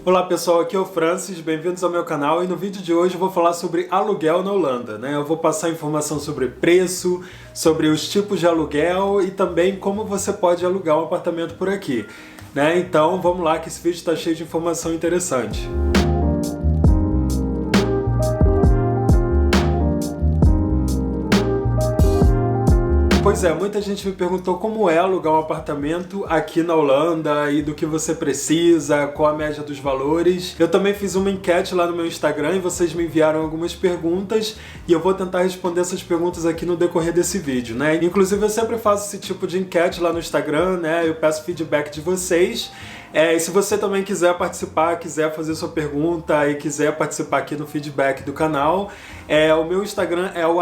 Olá pessoal, aqui é o Francis, bem-vindos ao meu canal e no vídeo de hoje eu vou falar sobre aluguel na Holanda, né? Eu vou passar informação sobre preço, sobre os tipos de aluguel e também como você pode alugar um apartamento por aqui, né? Então vamos lá que esse vídeo está cheio de informação interessante. Pois é, muita gente me perguntou como é alugar um apartamento aqui na Holanda e do que você precisa, qual a média dos valores. Eu também fiz uma enquete lá no meu Instagram e vocês me enviaram algumas perguntas e eu vou tentar responder essas perguntas aqui no decorrer desse vídeo, né? Inclusive eu sempre faço esse tipo de enquete lá no Instagram, né? Eu peço feedback de vocês. E se você também quiser participar, quiser fazer sua pergunta e quiser participar aqui no feedback do canal, o meu Instagram é o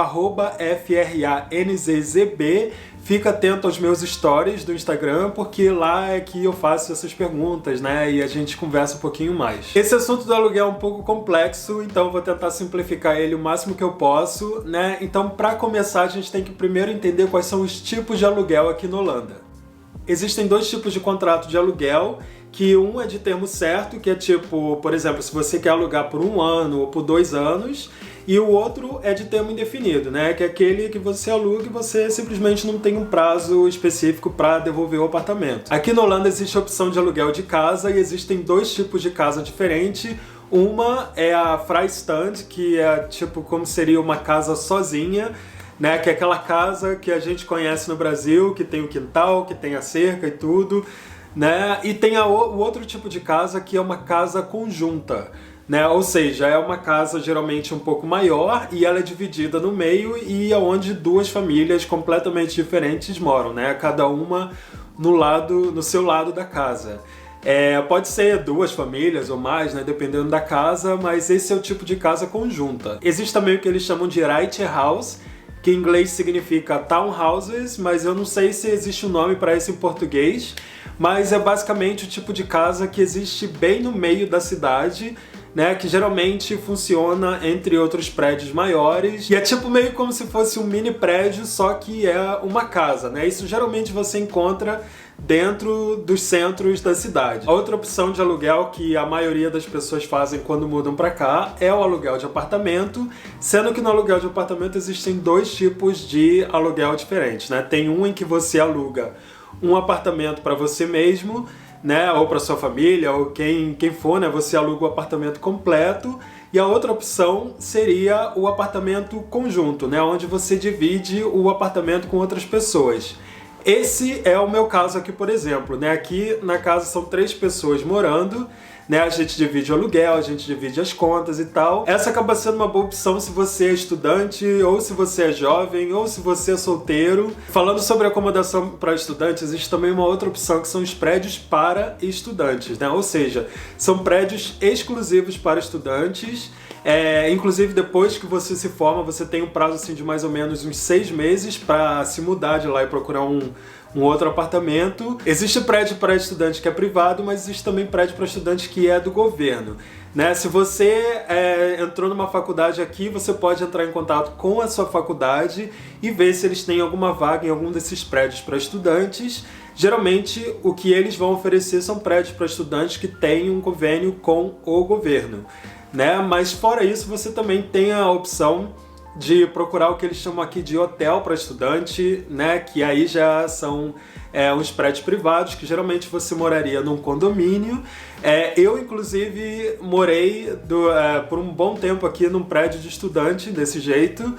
@franzzb. Fica atento aos meus stories do Instagram, porque lá é que eu faço essas perguntas, né? E a gente conversa um pouquinho mais. Esse assunto do aluguel é um pouco complexo, então eu vou tentar simplificar ele o máximo que eu posso, né? Então, para começar, a gente tem que primeiro entender quais são os tipos de aluguel aqui na Holanda. Existem dois tipos de contrato de aluguel, que um é de termo certo, que é tipo, por exemplo, se você quer alugar por 1 ano ou por 2 anos, e o outro é de termo indefinido, né? Que é aquele que você aluga e você simplesmente não tem um prazo específico para devolver o apartamento. Aqui na Holanda existe a opção de aluguel de casa e existem dois tipos de casa diferentes. Uma é a Vrijstand, que é tipo como seria uma casa sozinha, né, que é aquela casa que a gente conhece no Brasil, que tem o quintal, que tem a cerca e tudo, né? E tem o outro tipo de casa que é uma casa conjunta, né? Ou seja, é uma casa geralmente um pouco maior e ela é dividida no meio e é onde duas famílias completamente diferentes moram, né? Cada uma no seu lado da casa. Pode ser 2 famílias ou mais, né, dependendo da casa, mas esse é o tipo de casa conjunta. Existe também o que eles chamam de Rijthuis, que em inglês significa townhouses, mas eu não sei se existe um nome para isso em português, mas é basicamente o tipo de casa que existe bem no meio da cidade, né, que geralmente funciona entre outros prédios maiores, e é tipo meio como se fosse um mini prédio, só que é uma casa, né? Isso geralmente você encontra dentro dos centros da cidade. A outra opção de aluguel que a maioria das pessoas fazem quando mudam para cá é o aluguel de apartamento, sendo que no aluguel de apartamento existem dois tipos de aluguel diferentes, né? Tem um em que você aluga um apartamento para você mesmo, né, ou para sua família, ou quem for, né, você aluga o apartamento completo, e a outra opção seria o apartamento conjunto, né, onde você divide o apartamento com outras pessoas. Esse é o meu caso aqui, por exemplo, né? Aqui na casa são 3 pessoas morando, né? A gente divide o aluguel, a gente divide as contas e tal. Essa acaba sendo uma boa opção se você é estudante, ou se você é jovem, ou se você é solteiro. Falando sobre acomodação para estudantes, existe também uma outra opção que são os prédios para estudantes, né? Ou seja, são prédios exclusivos para estudantes. Inclusive depois que você se forma, você tem um prazo assim, de mais ou menos uns 6 meses para se mudar de lá e procurar um outro apartamento. Existe prédio para estudante que é privado, mas existe também prédio para estudante que é do governo, né? Se você entrou numa faculdade aqui, você pode entrar em contato com a sua faculdade e ver se eles têm alguma vaga em algum desses prédios para estudantes. Geralmente, o que eles vão oferecer são prédios para estudantes que têm um convênio com o governo, né? Mas fora isso, você também tem a opção de procurar o que eles chamam aqui de hotel para estudante, né? Que aí já são uns prédios privados, que geralmente você moraria num condomínio. Eu, inclusive, morei por um bom tempo aqui num prédio de estudante, desse jeito.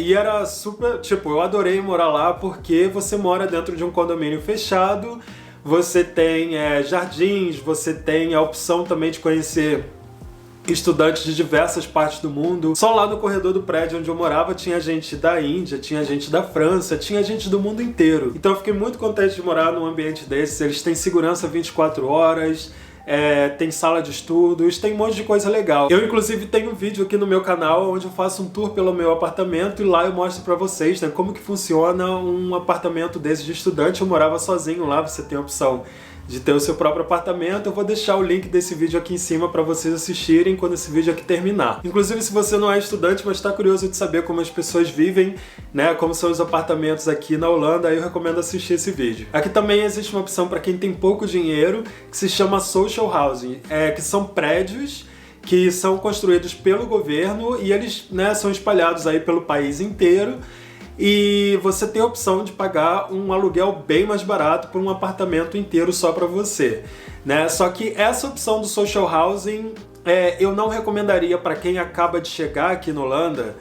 E era super... Tipo, eu adorei morar lá porque você mora dentro de um condomínio fechado, você tem jardins, você tem a opção também de conhecer estudantes de diversas partes do mundo. Só lá no corredor do prédio onde eu morava tinha gente da Índia, tinha gente da França, tinha gente do mundo inteiro. Então eu fiquei muito contente de morar num ambiente desses. Eles têm segurança 24 horas, tem sala de estudos, tem um monte de coisa legal. Eu inclusive tenho um vídeo aqui no meu canal onde eu faço um tour pelo meu apartamento e lá eu mostro pra vocês, né, como que funciona um apartamento desse de estudante. Eu morava sozinho lá, você tem a opção de ter o seu próprio apartamento, eu vou deixar o link desse vídeo aqui em cima para vocês assistirem quando esse vídeo aqui terminar. Inclusive, se você não é estudante, mas está curioso de saber como as pessoas vivem, né, como são os apartamentos aqui na Holanda, aí eu recomendo assistir esse vídeo. Aqui também existe uma opção para quem tem pouco dinheiro, que se chama Social Housing, que são prédios que são construídos pelo governo e eles, né, são espalhados aí pelo país inteiro. E você tem a opção de pagar um aluguel bem mais barato por um apartamento inteiro só para você, né? Só que essa opção do social housing eu não recomendaria para quem acaba de chegar aqui na Holanda,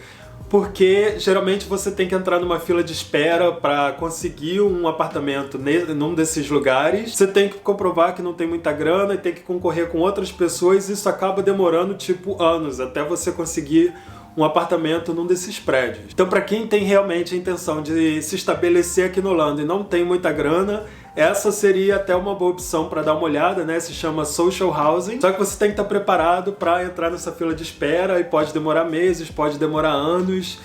porque geralmente você tem que entrar numa fila de espera para conseguir um apartamento num desses lugares. Você tem que comprovar que não tem muita grana e tem que concorrer com outras pessoas, e isso acaba demorando tipo anos até você conseguir um apartamento num desses prédios. Então, para quem tem realmente a intenção de se estabelecer aqui na Holanda e não tem muita grana, essa seria até uma boa opção para dar uma olhada, né? Se chama Social Housing. Só que você tem que estar preparado para entrar nessa fila de espera, e pode demorar meses, pode demorar anos.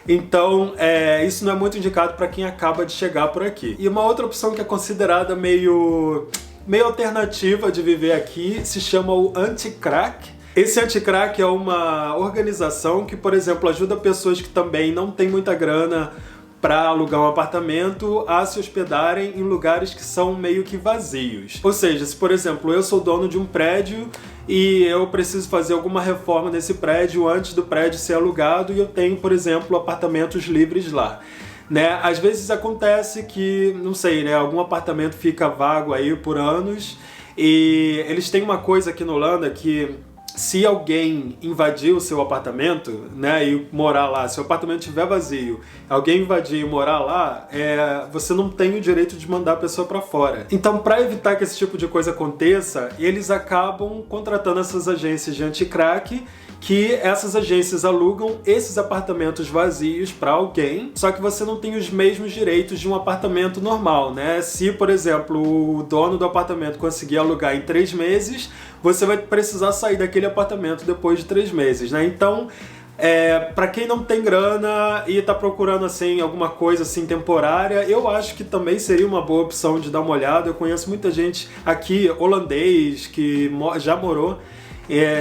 Então, isso não é muito indicado para quem acaba de chegar por aqui. E uma outra opção que é considerada meio alternativa de viver aqui se chama o Anti-Crack. Esse Anti-Crack é uma organização que, por exemplo, ajuda pessoas que também não têm muita grana para alugar um apartamento a se hospedarem em lugares que são meio que vazios. Ou seja, se, por exemplo, eu sou dono de um prédio e eu preciso fazer alguma reforma nesse prédio antes do prédio ser alugado e eu tenho, por exemplo, apartamentos livres lá, né? Às vezes acontece que, não sei, né, algum apartamento fica vago aí por anos, e eles têm uma coisa aqui na Holanda que, se alguém invadir o seu apartamento, né, e morar lá, se o apartamento estiver vazio, alguém invadir e morar lá, você não tem o direito de mandar a pessoa para fora. Então, para evitar que esse tipo de coisa aconteça, eles acabam contratando essas agências de anti-crack, que essas agências alugam esses apartamentos vazios para alguém, só que você não tem os mesmos direitos de um apartamento normal, né? Se, por exemplo, o dono do apartamento conseguir alugar em 3 meses, você vai precisar sair daquele apartamento depois de 3 meses, né? Então, para quem não tem grana e está procurando assim alguma coisa assim temporária, eu acho que também seria uma boa opção de dar uma olhada. Eu conheço muita gente aqui, holandês, que já morou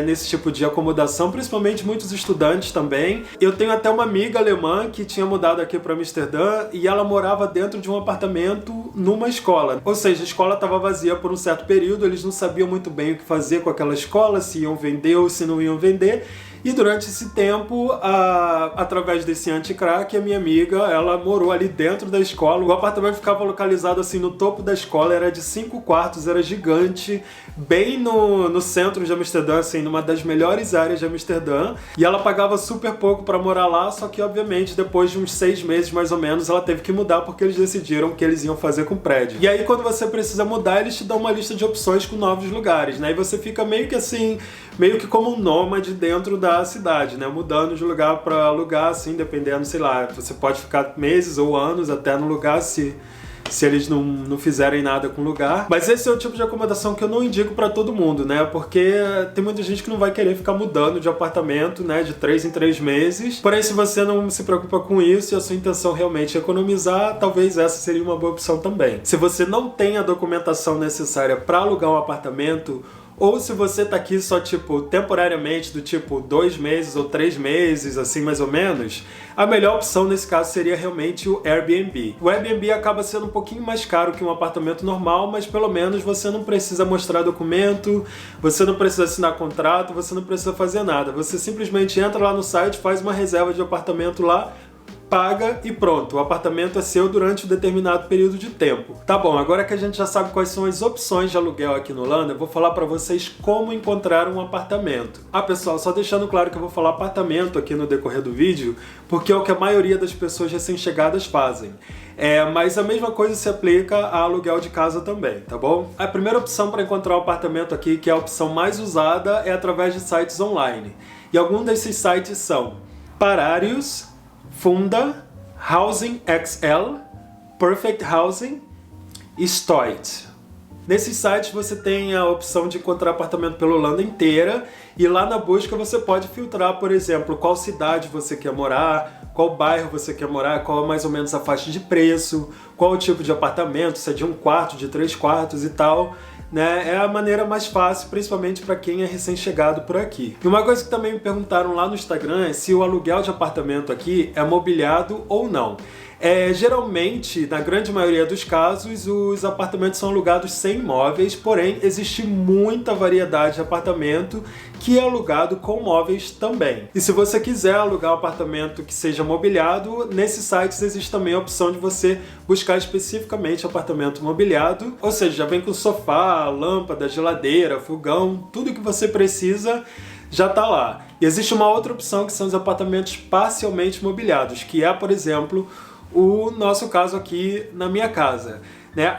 nesse tipo de acomodação, principalmente muitos estudantes também. Eu tenho até uma amiga alemã que tinha mudado aqui para Amsterdã e ela morava dentro de um apartamento numa escola. Ou seja, a escola estava vazia por um certo período, eles não sabiam muito bem o que fazer com aquela escola, se iam vender ou se não iam vender. E durante esse tempo, através desse anti-crack, a minha amiga, ela morou ali dentro da escola. O apartamento ficava localizado assim no topo da escola, era de 5 quartos, era gigante, bem no centro de Amsterdã, assim, numa das melhores áreas de Amsterdã. E ela pagava super pouco para morar lá, só que obviamente depois de uns 6 meses mais ou menos, ela teve que mudar porque eles decidiram o que eles iam fazer com o prédio. E aí quando você precisa mudar, eles te dão uma lista de opções com novos lugares, né? E você fica meio que assim, meio que como um nômade dentro da cidade, né? Mudando de lugar para lugar, assim, dependendo, sei lá, você pode ficar meses ou anos até no lugar se eles não fizerem nada com o lugar. Mas esse é o tipo de acomodação que eu não indico para todo mundo, né? Porque tem muita gente que não vai querer ficar mudando de apartamento, né? De 3 em 3 meses. Porém, se você não se preocupa com isso e a sua intenção realmente é economizar, talvez essa seria uma boa opção também. Se você não tem a documentação necessária para alugar um apartamento, ou se você tá aqui só, tipo, temporariamente, do tipo 2 meses ou 3 meses, assim, mais ou menos, a melhor opção nesse caso seria realmente o Airbnb. O Airbnb acaba sendo um pouquinho mais caro que um apartamento normal, mas pelo menos você não precisa mostrar documento, você não precisa assinar contrato, você não precisa fazer nada. Você simplesmente entra lá no site, faz uma reserva de apartamento lá, paga e pronto, o apartamento é seu durante um determinado período de tempo. Tá bom, agora que a gente já sabe quais são as opções de aluguel aqui no Holanda, eu vou falar pra vocês como encontrar um apartamento. Pessoal, só deixando claro que eu vou falar apartamento aqui no decorrer do vídeo, porque é o que a maioria das pessoas recém-chegadas fazem. Mas a mesma coisa se aplica a aluguel de casa também, tá bom? A primeira opção para encontrar um apartamento aqui, que é a opção mais usada, é através de sites online. E alguns desses sites são Pararius, Funda, Housing XL, Perfect Housing e Stoit. Nesses sites você tem a opção de encontrar apartamento pela Holanda inteira, e lá na busca você pode filtrar, por exemplo, qual cidade você quer morar, qual bairro você quer morar, qual é mais ou menos a faixa de preço, qual o tipo de apartamento, se é de 1 quarto, de 3 quartos e tal. né? É a maneira mais fácil, principalmente para quem é recém-chegado por aqui. E uma coisa que também me perguntaram lá no Instagram é se o aluguel de apartamento aqui é mobiliado ou não. Geralmente, na grande maioria dos casos, os apartamentos são alugados sem móveis, porém existe muita variedade de apartamento que é alugado com móveis também. E se você quiser alugar um apartamento que seja mobiliado, nesses sites existe também a opção de você buscar especificamente apartamento mobiliado, ou seja, já vem com sofá, lâmpada, geladeira, fogão, tudo que você precisa já está lá. E existe uma outra opção que são os apartamentos parcialmente mobiliados, que é, por exemplo, o nosso caso aqui na minha casa.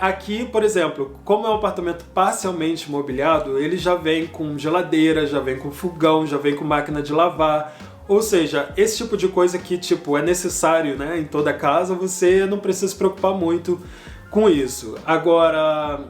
Aqui, por exemplo, como é um apartamento parcialmente mobiliado, ele já vem com geladeira, já vem com fogão, já vem com máquina de lavar. Ou seja, esse tipo de coisa que é necessário, em toda casa, você não precisa se preocupar muito com isso. Agora,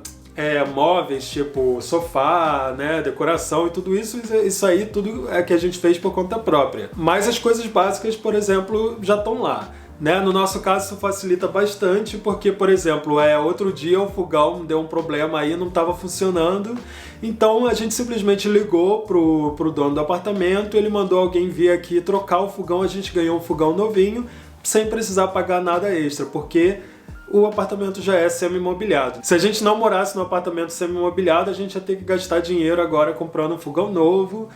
móveis tipo sofá, decoração e tudo isso, isso aí tudo é que a gente fez por conta própria. Mas as coisas básicas, por exemplo, já estão lá. No nosso caso isso facilita bastante porque, por exemplo, outro dia o fogão deu um problema aí, não estava funcionando, então a gente simplesmente ligou pro dono do apartamento, ele mandou alguém vir aqui trocar o fogão, a gente ganhou um fogão novinho, sem precisar pagar nada extra, porque o apartamento já é semi-mobiliado. Se a gente não morasse no apartamento semi-mobiliado, a gente ia ter que gastar dinheiro agora comprando um fogão novo,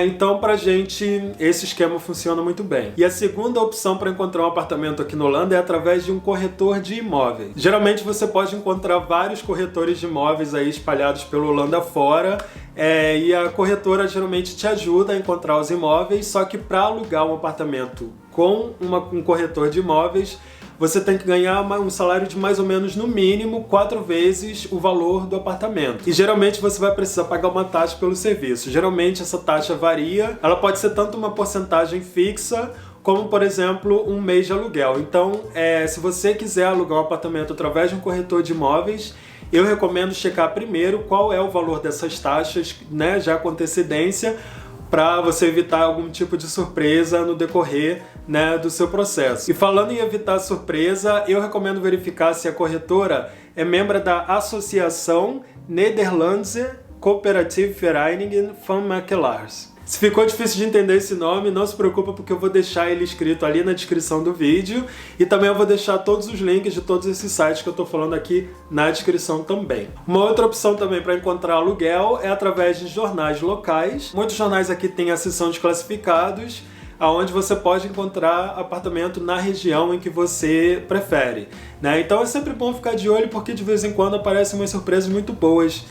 Então, pra gente, esse esquema funciona muito bem. E a segunda opção para encontrar um apartamento aqui na Holanda é através de um corretor de imóveis. Geralmente você pode encontrar vários corretores de imóveis aí espalhados pela Holanda fora, e a corretora geralmente te ajuda a encontrar os imóveis, só que para alugar um apartamento com um corretor de imóveis, você tem que ganhar um salário de mais ou menos, no mínimo, 4 vezes o valor do apartamento. E geralmente você vai precisar pagar uma taxa pelo serviço. Geralmente essa taxa varia, ela pode ser tanto uma porcentagem fixa, como, por exemplo, um mês de aluguel. Então, se você quiser alugar um apartamento através de um corretor de imóveis, eu recomendo checar primeiro qual é o valor dessas taxas, já com antecedência, para você evitar algum tipo de surpresa no decorrer do seu processo. E falando em evitar surpresa, eu recomendo verificar se a corretora é membro da Associação Nederlandse Coöperatieve Vereniging van Makelaars. Se ficou difícil de entender esse nome, não se preocupa porque eu vou deixar ele escrito ali na descrição do vídeo e também eu vou deixar todos os links de todos esses sites que eu estou falando aqui na descrição também. Uma outra opção também para encontrar aluguel é através de jornais locais. Muitos jornais aqui têm a seção de classificados, onde você pode encontrar apartamento na região em que você prefere. Então é sempre bom ficar de olho porque de vez em quando aparecem umas surpresas muito boas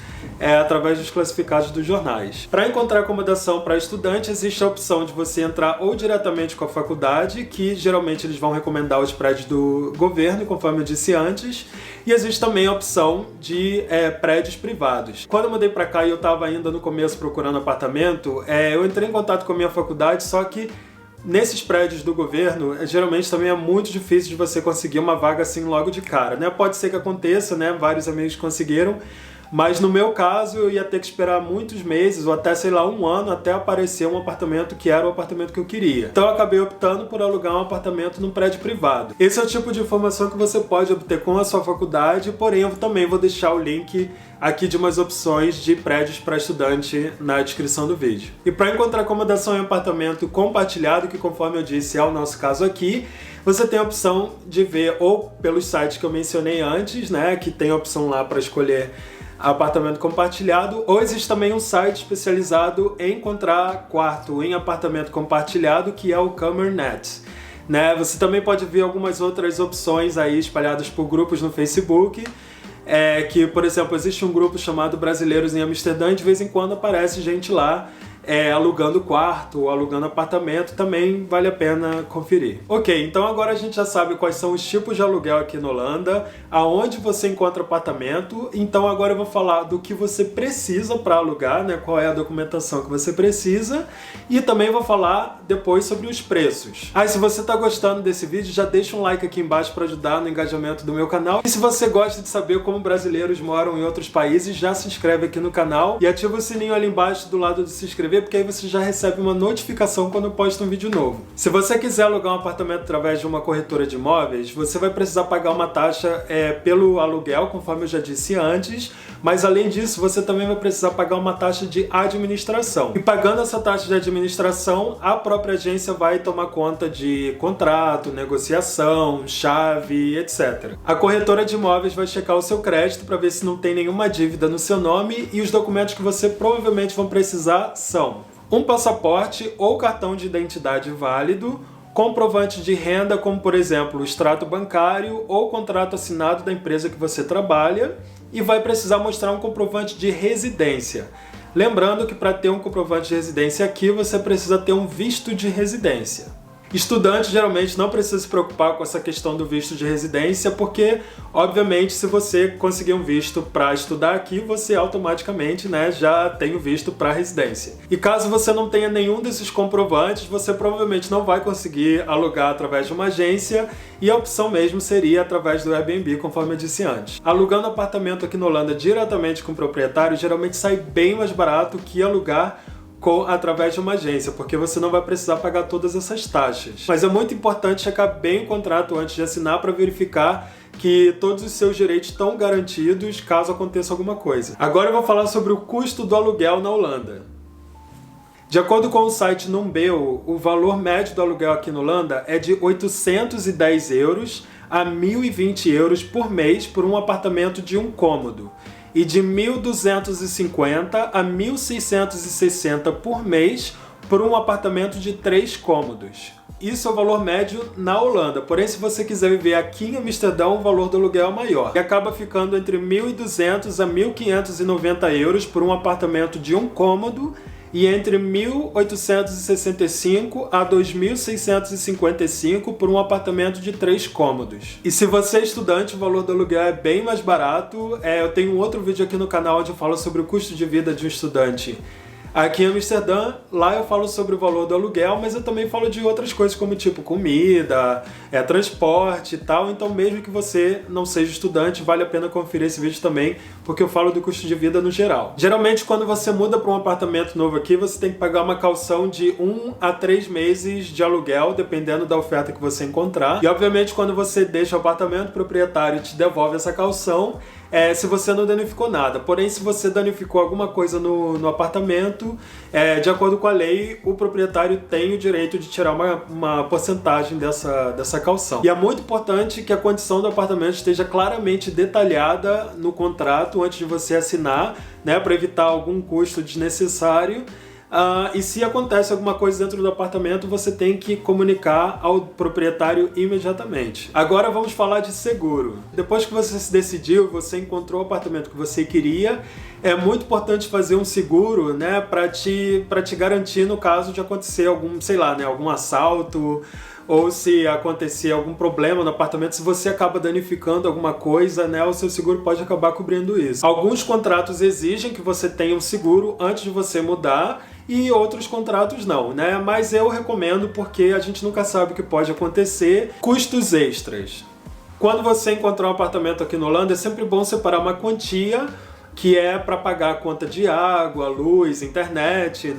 através dos classificados dos jornais. Para encontrar acomodação para estudante, existe a opção de você entrar ou diretamente com a faculdade, que geralmente eles vão recomendar os prédios do governo, conforme eu disse antes, e existe também a opção de prédios privados. Quando eu mudei para cá e eu estava ainda no começo procurando apartamento, eu entrei em contato com a minha faculdade, só que nesses prédios do governo, geralmente também é muito difícil de você conseguir uma vaga assim logo de cara, Pode ser que aconteça, vários amigos conseguiram, mas no meu caso eu ia ter que esperar muitos meses ou até, sei lá, 1 ano até aparecer um apartamento que era o apartamento que eu queria. Então eu acabei optando por alugar um apartamento num prédio privado. Esse é o tipo de informação que você pode obter com a sua faculdade, porém eu também vou deixar o link aqui de umas opções de prédios para estudante na descrição do vídeo. E para encontrar acomodação em apartamento compartilhado, que conforme eu disse é o nosso caso aqui, você tem a opção de ver ou pelos sites que eu mencionei antes, que tem a opção lá para escolher apartamento compartilhado, ou existe também um site especializado em encontrar quarto em apartamento compartilhado, que é o Kamernet. Você também pode ver algumas outras opções aí espalhadas por grupos no Facebook, que, por exemplo, existe um grupo chamado Brasileiros em Amsterdã e de vez em quando aparece gente lá alugando quarto ou alugando apartamento, também vale a pena conferir. Ok, então agora a gente já sabe quais são os tipos de aluguel aqui na Holanda, aonde você encontra apartamento, então agora eu vou falar do que você precisa para alugar, qual é a documentação que você precisa, e também vou falar depois sobre os preços. Se você está gostando desse vídeo, já deixa um like aqui embaixo para ajudar no engajamento do meu canal, e se você gosta de saber como brasileiros moram em outros países, já se inscreve aqui no canal e ativa o sininho ali embaixo do lado de se inscrever inscrever, porque aí você já recebe uma notificação quando eu posto um vídeo novo. Se você quiser alugar um apartamento através de uma corretora de imóveis, você vai precisar pagar uma taxa pelo aluguel, conforme eu já disse antes, mas além disso, você também vai precisar pagar uma taxa de administração. E pagando essa taxa de administração, a própria agência vai tomar conta de contrato, negociação, chave, etc. A corretora de imóveis vai checar o seu crédito para ver se não tem nenhuma dívida no seu nome, e os documentos que você provavelmente vão precisar são um passaporte ou cartão de identidade válido, comprovante de renda, como por exemplo o extrato bancário ou contrato assinado da empresa que você trabalha, e vai precisar mostrar um comprovante de residência. Lembrando que para ter um comprovante de residência aqui, você precisa ter um visto de residência. Estudante geralmente não precisa se preocupar com essa questão do visto de residência, porque, obviamente, se você conseguir um visto para estudar aqui, você automaticamente, já tem o visto para residência. E caso você não tenha nenhum desses comprovantes, você provavelmente não vai conseguir alugar através de uma agência, e a opção mesmo seria através do Airbnb, conforme eu disse antes. Alugando apartamento aqui na Holanda diretamente com o proprietário, geralmente sai bem mais barato que alugar através de uma agência, porque você não vai precisar pagar todas essas taxas. Mas é muito importante checar bem o contrato antes de assinar para verificar que todos os seus direitos estão garantidos caso aconteça alguma coisa. Agora eu vou falar sobre o custo do aluguel na Holanda. De acordo com o site Numbeo, o valor médio do aluguel aqui na Holanda é de 810 euros a 1.020 euros por mês por um apartamento de um cômodo, e de 1.250 a 1.660 por mês por um apartamento de 3 cômodos. Isso é o valor médio na Holanda, porém se você quiser viver aqui em Amsterdão, o valor do aluguel é maior. E acaba ficando entre 1.200 a 1.590 euros por um apartamento de um cômodo, e entre 1.865 a 2.655 por um apartamento de 3 cômodos. E se você é estudante, o valor do aluguel é bem mais barato. Eu tenho um outro vídeo aqui no canal onde eu falo sobre o custo de vida de um estudante aqui em Amsterdã. Lá eu falo sobre o valor do aluguel, mas eu também falo de outras coisas como tipo comida, transporte e tal. Então mesmo que você não seja estudante, vale a pena conferir esse vídeo também, porque eu falo do custo de vida no geral. Geralmente quando você muda para um apartamento novo aqui, você tem que pagar uma caução de 1 a 3 meses de aluguel, dependendo da oferta que você encontrar. E obviamente quando você deixa o apartamento, o proprietário te devolve essa caução, se você não danificou nada. Porém, se você danificou alguma coisa no apartamento, de acordo com a lei, o proprietário tem o direito de tirar uma porcentagem dessa caução. E é muito importante que a condição do apartamento esteja claramente detalhada no contrato antes de você assinar, para evitar algum custo desnecessário. E se acontece alguma coisa dentro do apartamento, você tem que comunicar ao proprietário imediatamente. Agora vamos falar de seguro. Depois que você se decidiu, você encontrou o apartamento que você queria, é muito importante fazer um seguro, para te garantir no caso de acontecer algum assalto, ou se acontecer algum problema no apartamento, se você acaba danificando alguma coisa, o seu seguro pode acabar cobrindo isso. Alguns contratos exigem que você tenha um seguro antes de você mudar, e outros contratos não, Mas eu recomendo porque a gente nunca sabe o que pode acontecer. Custos extras. Quando você encontrar um apartamento aqui na Holanda, é sempre bom separar uma quantia que é para pagar a conta de água, luz, internet,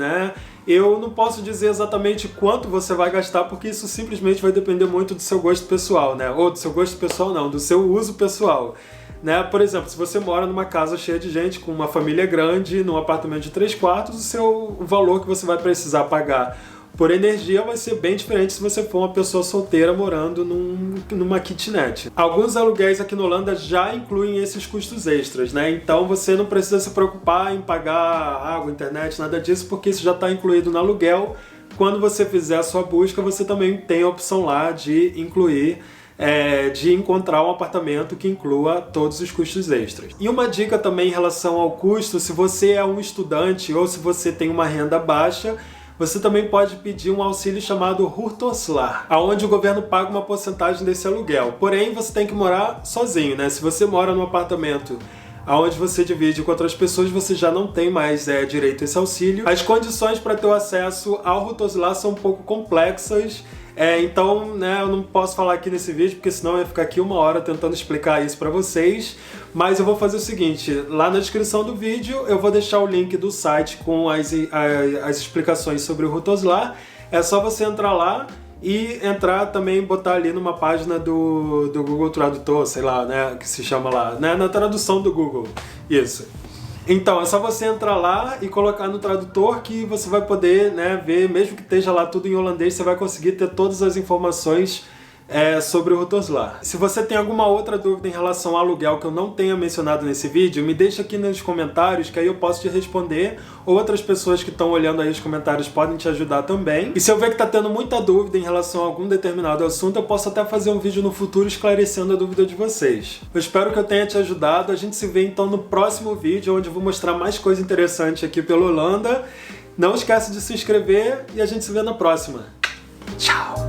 Eu não posso dizer exatamente quanto você vai gastar, porque isso simplesmente vai depender muito do seu gosto pessoal, Ou do seu gosto pessoal não, do seu uso pessoal. Por exemplo, se você mora numa casa cheia de gente, com uma família grande, num apartamento de 3 quartos, o valor que você vai precisar pagar por energia vai ser bem diferente se você for uma pessoa solteira morando numa kitnet. Alguns aluguéis aqui na Holanda já incluem esses custos extras, Então você não precisa se preocupar em pagar água, internet, nada disso, porque isso já está incluído no aluguel. Quando você fizer a sua busca, você também tem a opção lá de incluir de encontrar um apartamento que inclua todos os custos extras. E uma dica também em relação ao custo: se você é um estudante ou se você tem uma renda baixa, você também pode pedir um auxílio chamado Huurtoslaag, onde o governo paga uma porcentagem desse aluguel. Porém, você tem que morar sozinho, Se você mora num apartamento onde você divide com outras pessoas, você já não tem mais direito a esse auxílio. As condições para ter o acesso ao Huurtoslaag são um pouco complexas. Então, né, eu não posso falar aqui nesse vídeo, porque senão eu ia ficar aqui 1 hora tentando explicar isso pra vocês. Mas eu vou fazer o seguinte, lá na descrição do vídeo eu vou deixar o link do site com as explicações sobre o Rutoslar. É só você entrar lá e entrar também, botar ali numa página do Google Tradutor, sei lá, né, que se chama lá, né, na tradução do Google, isso. Então, é só você entrar lá e colocar no tradutor que você vai poder, né, ver, mesmo que esteja lá tudo em holandês, você vai conseguir ter todas as informações sobre o Rutoslar. Se você tem alguma outra dúvida em relação ao aluguel que eu não tenha mencionado nesse vídeo, me deixa aqui nos comentários que aí eu posso te responder, ou outras pessoas que estão olhando aí os comentários podem te ajudar também. E se eu ver que tá tendo muita dúvida em relação a algum determinado assunto, eu posso até fazer um vídeo no futuro esclarecendo a dúvida de vocês. Eu espero que eu tenha te ajudado, a gente se vê então no próximo vídeo, onde eu vou mostrar mais coisa interessante aqui pela Holanda. Não esquece de se inscrever e a gente se vê na próxima. Tchau!